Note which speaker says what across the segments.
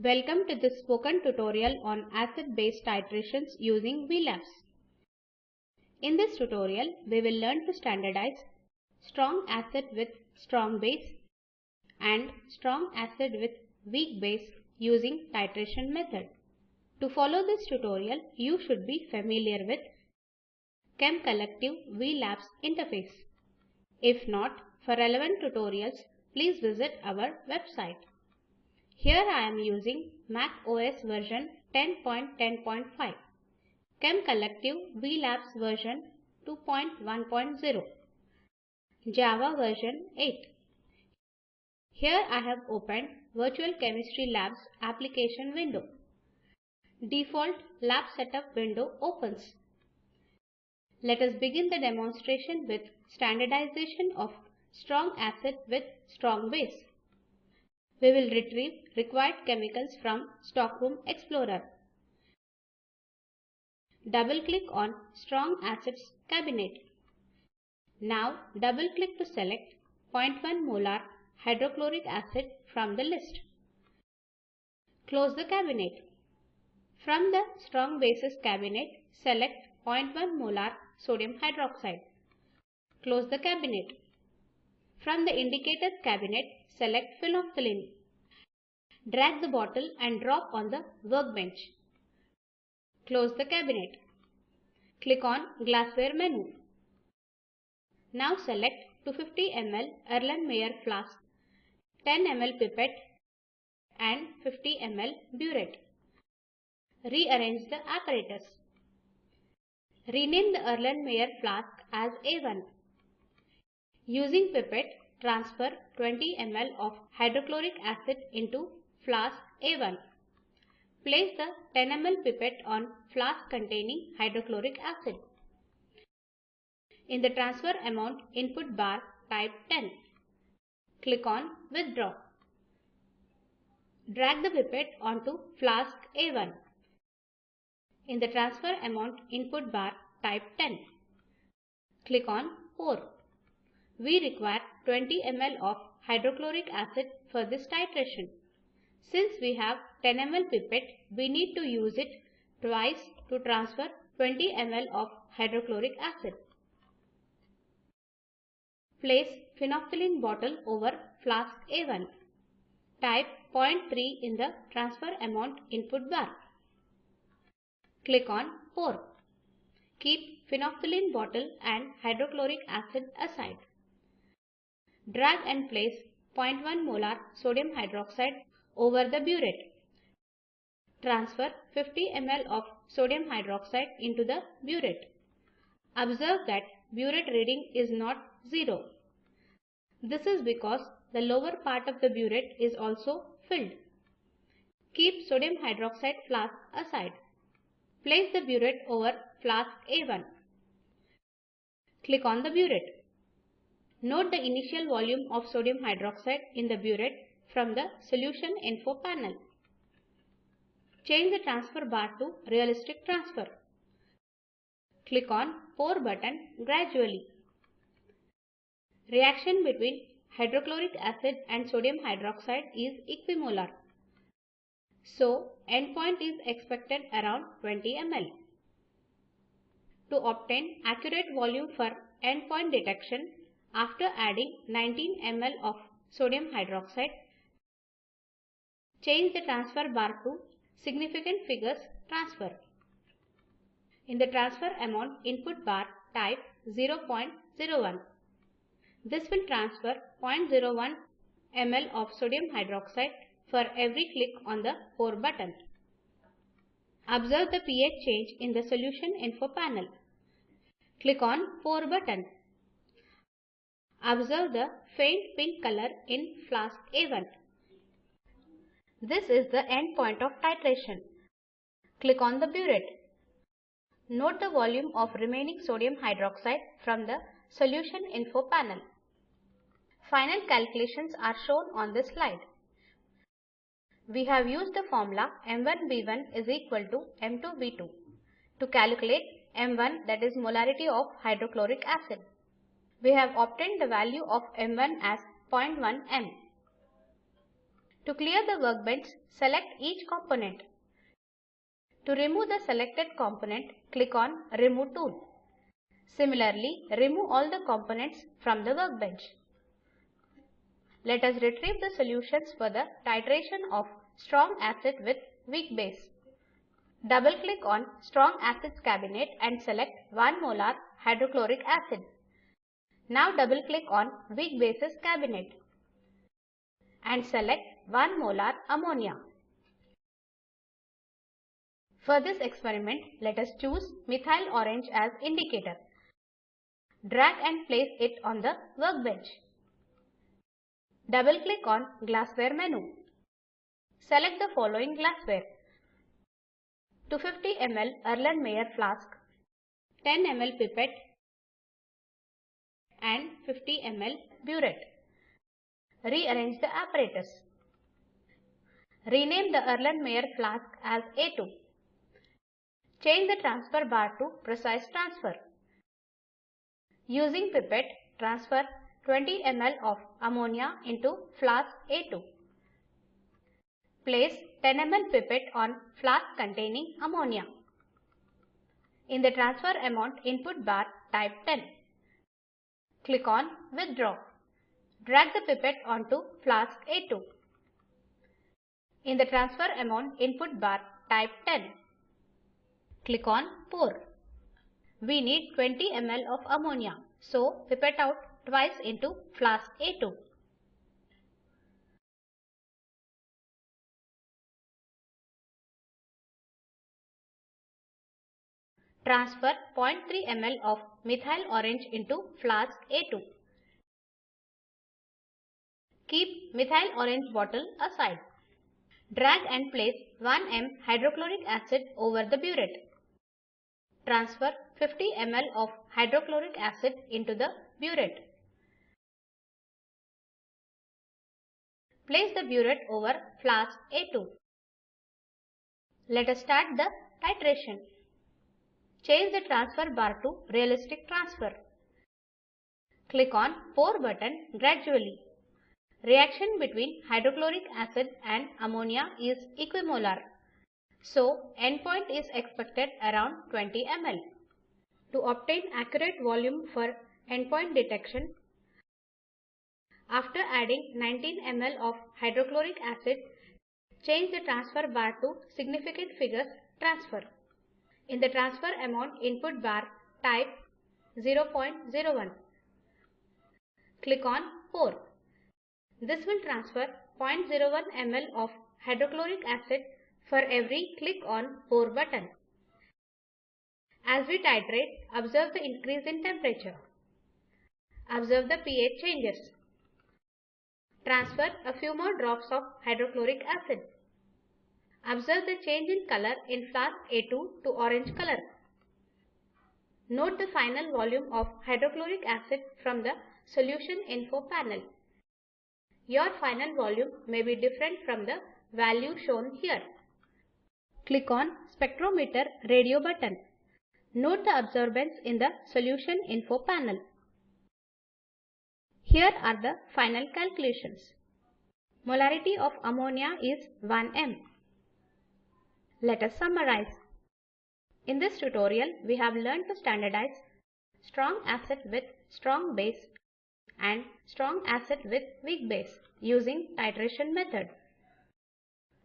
Speaker 1: Welcome to this spoken tutorial on acid-base titrations using VLABs. In this tutorial, we will learn to standardize strong acid with strong base and strong acid with weak base using titration method. To follow this tutorial, you should be familiar with ChemCollective VLABs interface. If not, for relevant tutorials, please visit our website. Here I am using Mac OS version 10.10.5, ChemCollective VLABs version 2.1.0, Java version 8. Here I have opened Virtual Chemistry Labs application window. Default lab setup window opens. Let us begin the demonstration with standardization of strong acid with strong base. We will retrieve required chemicals from Stockroom Explorer. Double-click on Strong Acids cabinet. Now double-click to select 0.1 molar hydrochloric acid from the list. Close the cabinet. From the Strong Bases cabinet, select 0.1 molar sodium hydroxide. Close the cabinet. From the Indicators cabinet, select phenolphthalein. Drag the bottle and drop on the workbench. Close the cabinet. Click on Glassware menu. Now select 250 ml Erlenmeyer flask, 10 ml pipette and 50 ml burette. Rearrange the apparatus. Rename the Erlenmeyer flask as A1. Using pipette, transfer 20 ml of hydrochloric acid into flask A1. Place the 10 ml pipette on flask containing hydrochloric acid. In the transfer amount input bar, type 10. Click on Withdraw. Drag the pipette onto flask A1. In the transfer amount input bar, type 10. Click on Pour. We require 20 ml of hydrochloric acid for this titration. Since we have 10 ml pipette, we need to use it twice to transfer 20 ml of hydrochloric acid. Place phenolphthalein bottle over flask A1. Type 0.3 in the transfer amount input bar. Click on Pour. Keep phenolphthalein bottle and hydrochloric acid aside. Drag and place 0.1 molar sodium hydroxide over the burette. Transfer 50 ml of sodium hydroxide into the burette. Observe that burette reading is not 0. This is because the lower part of the burette is also filled. Keep sodium hydroxide flask aside. Place the burette over flask A1. Click on the burette. Note the initial volume of sodium hydroxide in the burette from the solution info panel. Change the transfer bar to realistic transfer. Click on Pour button gradually. Reaction between hydrochloric acid and sodium hydroxide is equimolar. So, endpoint is expected around 20 ml. To obtain accurate volume for endpoint detection, after adding 19 ml of sodium hydroxide, change the transfer bar to significant figures transfer. In the transfer amount input bar, type 0.01. This will transfer 0.01 ml of sodium hydroxide for every click on the Pour button. Observe the pH change in the solution info panel. Click on Pour button. Observe the faint pink color in flask A1. This is the end point of titration. Click on the burette. Note the volume of remaining sodium hydroxide from the solution info panel. Final calculations are shown on this slide. We have used the formula M1V1 is equal to M2V2 to calculate M1, that is molarity of hydrochloric acid. We have obtained the value of M1 as 0.1 m. To clear the workbench, select each component. To remove the selected component, click on Remove tool. Similarly, remove all the components from the workbench. Let us retrieve the solutions for the titration of strong acid with weak base. Double-click on Strong Acids cabinet and select 1 molar hydrochloric acid. Now double-click on Weak Bases cabinet and select 1 molar ammonia. For this experiment, let us choose methyl orange as indicator. Drag and place it on the workbench. Double-click on Glassware menu. Select the following glassware: 250 ml Erlenmeyer flask, 10 ml pipette and 50 ml burette. Rearrange the apparatus. Rename the Erlenmeyer flask as A2. Change the transfer bar to Precise Transfer. Using pipette, transfer 20 ml of ammonia into flask A2. Place 10 ml pipette on flask containing ammonia. In the transfer amount input bar, type 10. Click on Withdraw. Drag the pipette onto flask A2. In the transfer amount input bar, type 10. Click on Pour. We need 20 ml of ammonia, so pipette out twice into flask A2. Transfer 0.3 ml of methyl orange into flask A2. Keep methyl orange bottle aside. Drag and place 1 m hydrochloric acid over the burette. Transfer 50 ml of hydrochloric acid into the burette. Place the burette over flask A2. Let us start the titration. Change the transfer bar to Realistic Transfer. Click on Pour button gradually. Reaction between hydrochloric acid and ammonia is equimolar, so endpoint is expected around 20 ml. To obtain accurate volume for endpoint detection, after adding 19 ml of hydrochloric acid, change the transfer bar to Significant Figures Transfer. In the transfer amount input bar, type 0.01. Click on Pour. This will transfer 0.01 ml of hydrochloric acid for every click on Pour button. As we titrate, observe the increase in temperature. Observe the pH changes. Transfer a few more drops of hydrochloric acid. Observe the change in color in flask A2 to orange color. Note the final volume of hydrochloric acid from the solution info panel. Your final volume may be different from the value shown here. Click on Spectrometer radio button. Note the absorbance in the solution info panel. Here are the final calculations. Molarity of ammonia is 1 m. Let us summarize. In this tutorial, we have learned to standardize strong acid with strong base and strong acid with weak base using titration method.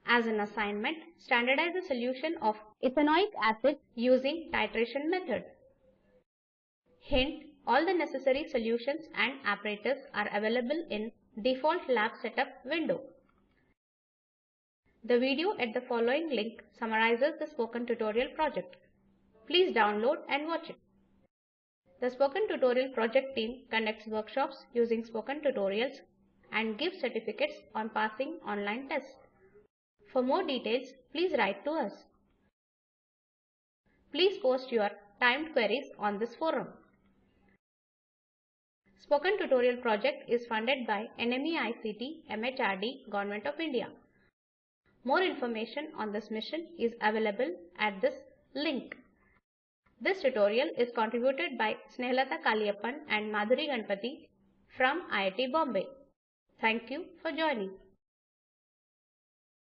Speaker 1: As an assignment, standardize the solution of ethanoic acid using titration method. Hint: all the necessary solutions and apparatus are available in default lab setup window. The video at the following link summarizes the spoken tutorial project. Please download and watch it. The Spoken Tutorial project team conducts workshops using spoken tutorials and gives certificates on passing online tests. For more details, please write to us. Please post your timed queries on this forum. Spoken Tutorial project is funded by NMEICT MHRD Government of India. More information on this mission is available at this link. This tutorial is contributed by Snehalata Kaliyappan and Madhuri Ganpati from IIT Bombay. Thank you for joining.